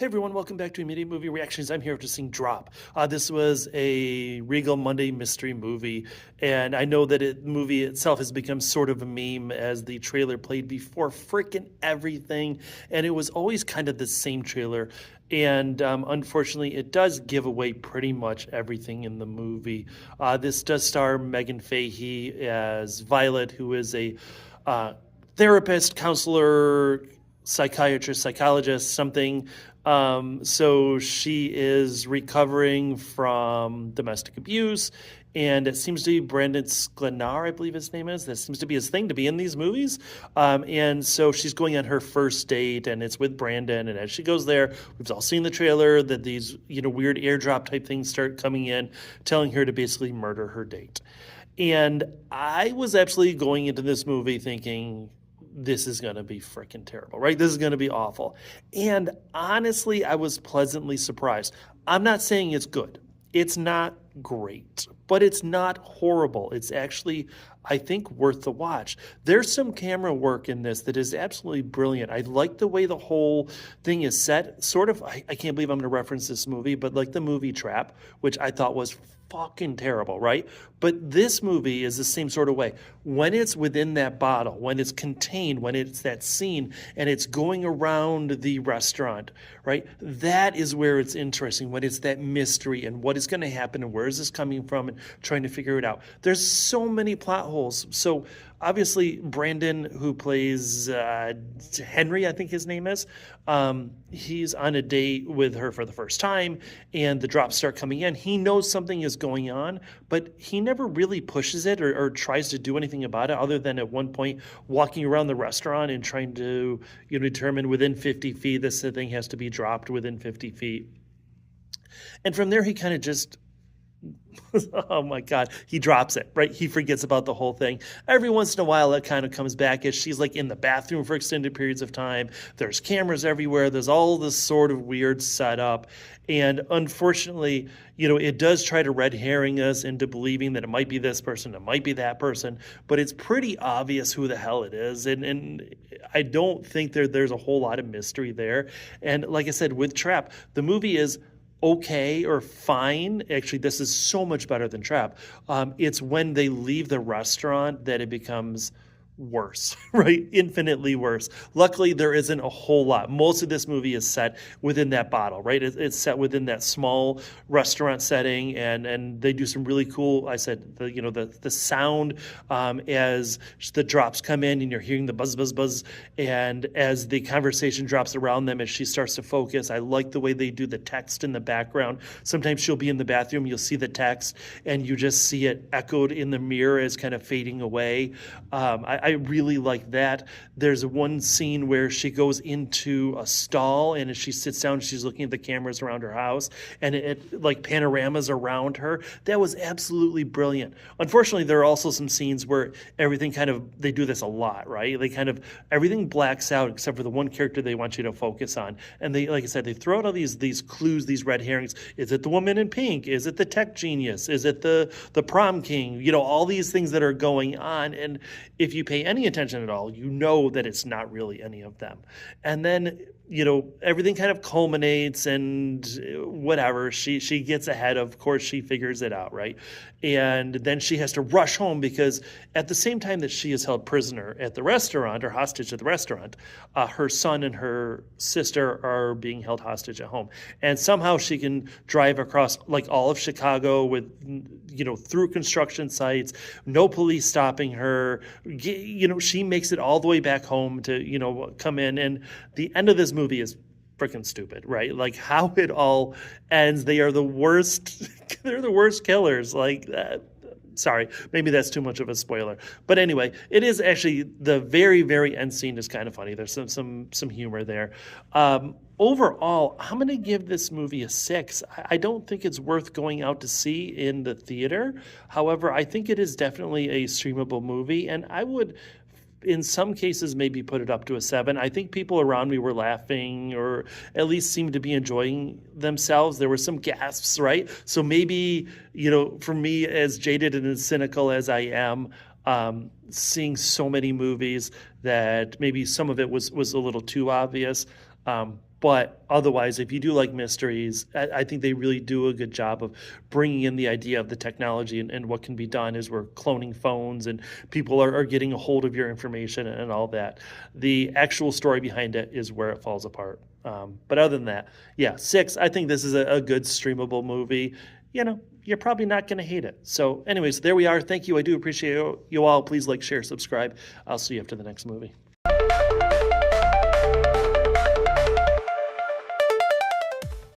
Hey everyone, welcome back to Immediate Movie Reactions. I'm here to sing Drop. This was a Regal Monday mystery movie, and I know that the movie itself has become sort of a meme as the trailer played before freaking everything, and it was always kind of the same trailer. And unfortunately, it does give away pretty much everything in the movie. This does star Megan Fahey as Violet, who is a therapist, counselor, psychiatrist, psychologist, something. So she is recovering from domestic abuse, and it seems to be Brandon Sklenar, I believe his name is. That seems to be his thing to be in these movies. And so she's going on her first date, and it's with Brandon. And as she goes there, we've all seen the trailer that these weird airdrop type things start coming in, telling her to basically murder her date. And I was absolutely going into this movie thinking, this is going to be freaking terrible, right? This is going to be awful. And honestly, I was pleasantly surprised. I'm not saying it's good. It's not great, but it's not horrible. It's actually, I think, worth the watch. There's some camera work in this that is absolutely brilliant. I like the way the whole thing is set. Sort of, I can't believe I'm going to reference this movie, but like the movie Trap, which I thought was fucking terrible, right? But this movie is the same sort of way. When it's within that bottle, when it's contained, when it's that scene and it's going around the restaurant, right? That is where it's interesting, when it's that mystery and what is going to happen and where is this coming from and trying to figure it out. There's so many plot holes. So obviously Brandon, who plays Henry, I think his name is, he's on a date with her for the first time and the drops start coming in. He knows something is going on, but he never really pushes it or tries to do anything about it, other than at one point walking around the restaurant and trying to determine within 50 feet this thing has to be dropped within 50 feet. And from there he kind of just oh my God, he drops it, right? He forgets about the whole thing. Every once in a while, it kind of comes back as she's like in the bathroom for extended periods of time. There's cameras everywhere. There's all this sort of weird setup. And unfortunately, it does try to red herring us into believing that it might be this person, it might be that person, but it's pretty obvious who the hell it is. And I don't think there's a whole lot of mystery there. And like I said, with Trap, the movie is okay or fine. Actually, this is so much better than Trap. It's when they leave the restaurant that it becomes worse, right? Infinitely worse. Luckily, there isn't a whole lot. Most of this movie is set within that bottle, right? It's set within that small restaurant setting, and they do some really cool. I said the sound as the drops come in, and you're hearing the buzz, buzz, buzz, and as the conversation drops around them, as she starts to focus. I like the way they do the text in the background. Sometimes she'll be in the bathroom, you'll see the text, and you just see it echoed in the mirror as kind of fading away. I really like that. There's one scene where she goes into a stall, and as she sits down, she's looking at the cameras around her house, and it like panoramas around her. That was absolutely brilliant. Unfortunately, there are also some scenes where everything they do this a lot, right? Everything blacks out except for the one character they want you to focus on. And they, like I said, they throw out all these clues, these red herrings. Is it the woman in pink? Is it the tech genius? Is it the prom king? All these things that are going on. And if you pay any attention at all, that it's not really any of them. And then, everything kind of culminates, and whatever, she gets ahead. Of course, she figures it out, right? And then she has to rush home because at the same time that she is held prisoner at the restaurant, or hostage at the restaurant, her son and her sister are being held hostage at home. And somehow she can drive across like all of Chicago with, through construction sites, no police stopping her. She makes it all the way back home to, come in. And the end of this movie is freaking stupid, right? Like how it all ends. They are the worst. They're the worst killers. Sorry, maybe that's too much of a spoiler. But anyway, it is actually the very, very end scene is kind of funny. There's some humor there. Overall, I'm going to give this movie a 6. I don't think it's worth going out to see in the theater. However, I think it is definitely a streamable movie, and I would, in some cases, maybe put it up to a 7. I think people around me were laughing, or at least seemed to be enjoying themselves. There were some gasps, right? So maybe, for me, as jaded and as cynical as I am, seeing so many movies, that maybe some of it was a little too obvious. But otherwise, if you do like mysteries, I think they really do a good job of bringing in the idea of the technology and what can be done as we're cloning phones and people are getting a hold of your information and all that. The actual story behind it is where it falls apart. But other than that, yeah, six, I think this is a good streamable movie. You're probably not going to hate it. So anyways, there we are. Thank you. I do appreciate you all. Please like, share, subscribe. I'll see you after the next movie.